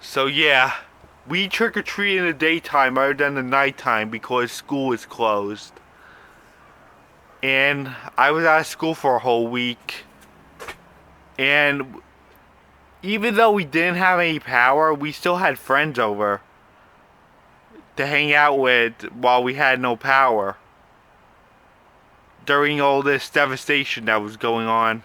So yeah, we trick or treat in the daytime other than the nighttime because school is closed. And I was out of school for a whole week. And even though we didn't have any power, we still had friends over to hang out with while we had no power during all this devastation that was going on.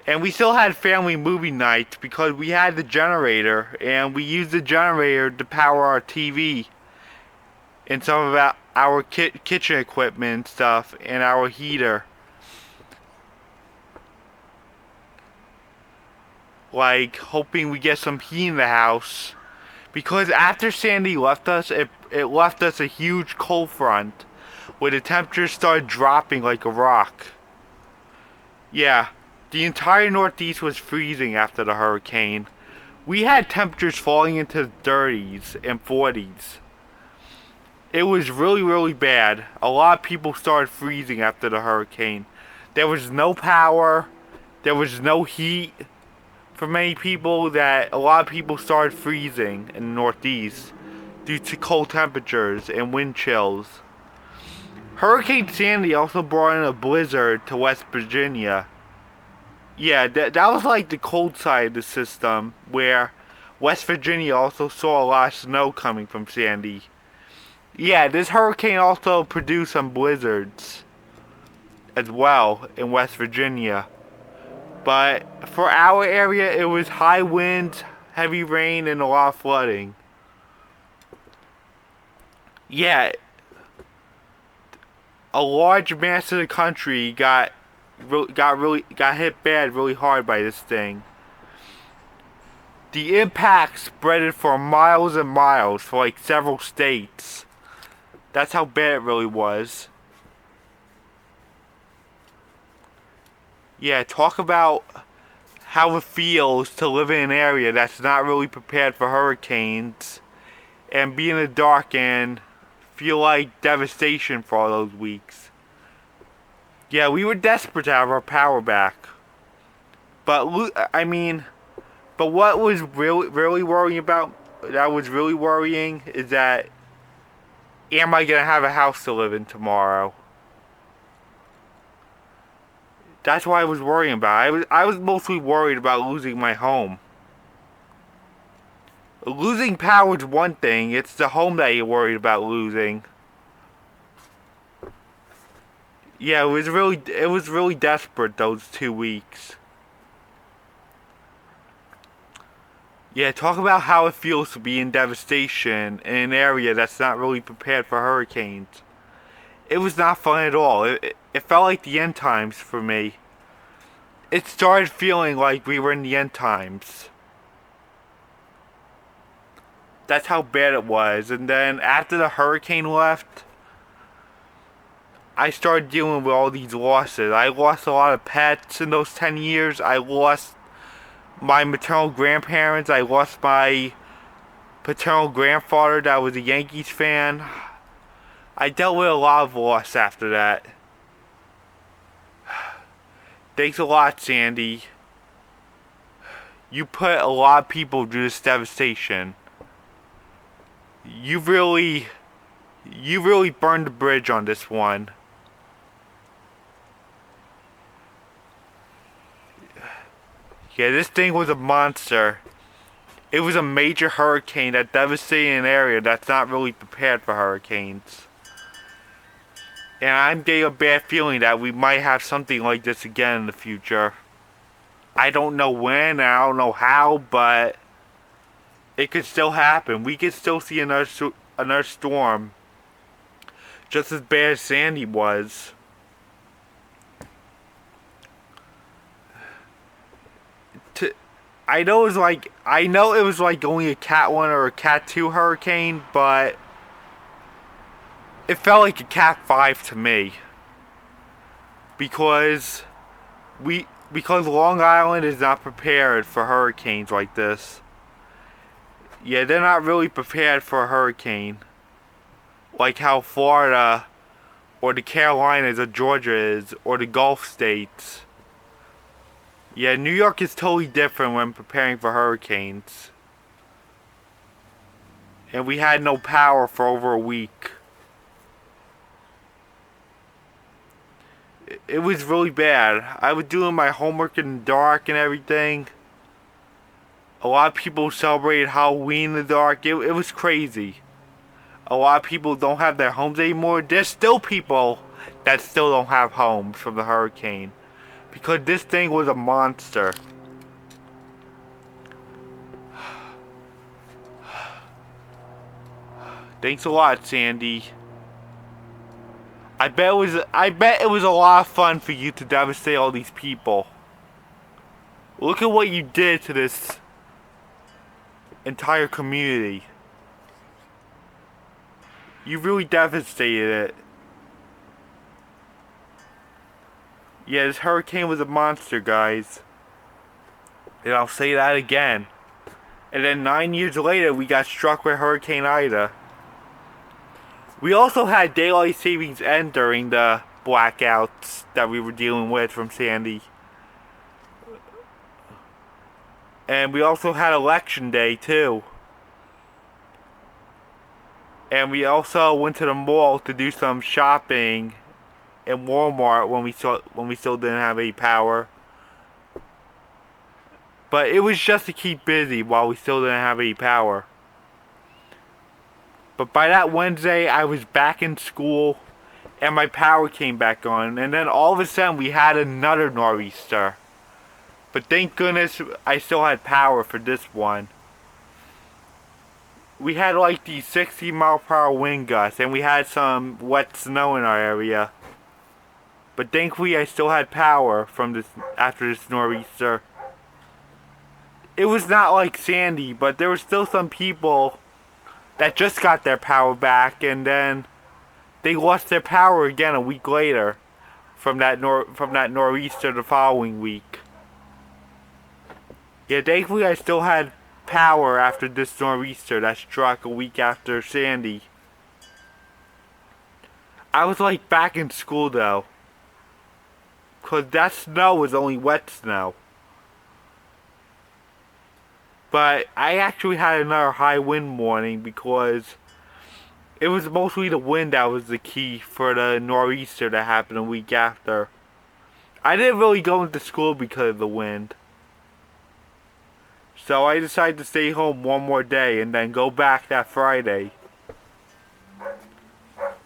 And we still had family movie nights because we had the generator, and we used the generator to power our TV and some of our kitchen equipment and stuff, and our heater. Like, hoping we get some heat in the house. Because after Sandy left us, it left us a huge cold front where the temperatures started dropping like a rock. Yeah, the entire Northeast was freezing after the hurricane. We had temperatures falling into the 30s and 40s. It was really, really bad. A lot of people started freezing after the hurricane. There was no power. There was no heat. For many people, that a lot of people started freezing in the Northeast due to cold temperatures and wind chills. Hurricane Sandy also brought in a blizzard to West Virginia. Yeah, that was like the cold side of the system, where West Virginia also saw a lot of snow coming from Sandy. Yeah, this hurricane also produced some blizzards as well in West Virginia. But for our area, it was high winds, heavy rain, and a lot of flooding. Yeah, a large mass of the country got hit bad, really hard by this thing. The impact spread it for miles and miles for like several states. That's how bad it really was. Yeah, talk about how it feels to live in an area that's not really prepared for hurricanes and be in the dark and feel like devastation for all those weeks. Yeah, we were desperate to have our power back. But but what was really worrying about, that was really worrying, is that am I gonna have a house to live in tomorrow? That's what I was worrying about. I was mostly worried about losing my home. Losing power is one thing, it's the home that you're worried about losing. Yeah, it was really desperate those 2 weeks. Yeah, talk about how it feels to be in devastation in an area that's not really prepared for hurricanes. It was not fun at all. It felt like the end times for me. It started feeling like we were in the end times. That's how bad it was. And then after the hurricane left, I started dealing with all these losses. I lost a lot of pets in those 10 years. I lost my maternal grandparents. I lost my paternal grandfather that was a Yankees fan. I dealt with a lot of loss after that. Thanks a lot, Sandy. You put a lot of people through this devastation. You really burned the bridge on this one. Yeah, this thing was a monster. It was a major hurricane that devastated an area that's not really prepared for hurricanes. And I'm getting a bad feeling that we might have something like this again in the future. I don't know when, I don't know how, but it could still happen. We could still see another storm just as bad as Sandy was. I know it was like going a Cat 1 or a Cat 2 hurricane, but it felt like a Cat 5 to me. Because Long Island is not prepared for hurricanes like this. Yeah, they're not really prepared for a hurricane. Like how Florida or the Carolinas or Georgia is, or the Gulf states. Yeah, New York is totally different when preparing for hurricanes. and we had no power for over a week. It was really bad. I was doing my homework in the dark and everything. A lot of people celebrated Halloween in the dark. It was crazy. A lot of people don't have their homes anymore. There's still people that still don't have homes from the hurricane. Because this thing was a monster. Thanks a lot, Sandy. I bet it was a lot of fun for you to devastate all these people. Look at what you did to this entire community. You really devastated it. Yeah, this hurricane was a monster, guys. And I'll say that again. And then 9 years later, we got struck with Hurricane Ida. We also had daylight savings end during the blackouts that we were dealing with from Sandy. And we also had election day too. And we also went to the mall to do some shopping in Walmart when we still didn't have any power. But it was just to keep busy while we still didn't have any power. But by that Wednesday, I was back in school and my power came back on. And then all of a sudden, we had another nor'easter. But thank goodness I still had power for this one. We had like these 60-mile-per-hour wind gusts and we had some wet snow in our area. But thankfully, I still had power from this after this nor'easter. It was not like Sandy, but there were still some people that just got their power back, and then they lost their power again a week later from that nor'easter the following week. Yeah, thankfully I still had power after this nor'easter that struck a week after Sandy. I was like back in school though, cause that snow was only wet snow. But I actually had another high wind warning because it was mostly the wind that was the key for the nor'easter that happened a week after. I didn't really go into school because of the wind. So I decided to stay home one more day and then go back that Friday.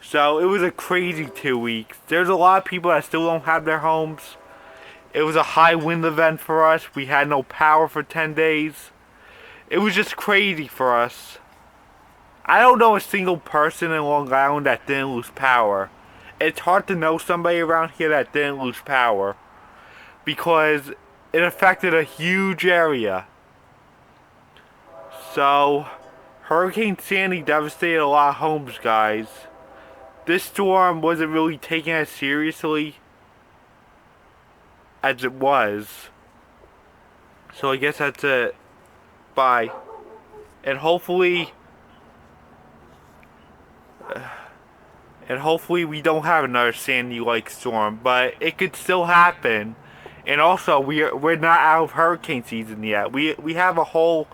So it was a crazy 2 weeks. There's a lot of people that still don't have their homes. It was a high wind event for us. We had no power for 10 days. It was just crazy for us. I don't know a single person in Long Island that didn't lose power. It's hard to know somebody around here that didn't lose power because it affected a huge area. So, Hurricane Sandy devastated a lot of homes, guys. This storm wasn't really taken as seriously as it was. So I guess that's it. Bye. And hopefully we don't have another Sandy-like storm, but it could still happen. And also we're not out of hurricane season yet. We have a whole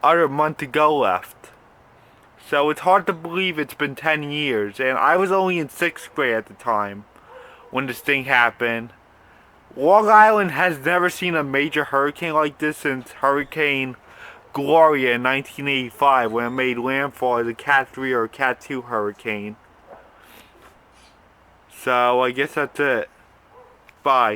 other month to go left. So it's hard to believe it's been 10 years, and I was only in 6th grade at the time when this thing happened. Long Island has never seen a major hurricane like this since Hurricane Gloria in 1985 when it made landfall as a Cat 3 or a Cat 2 hurricane. So I guess that's it. Bye.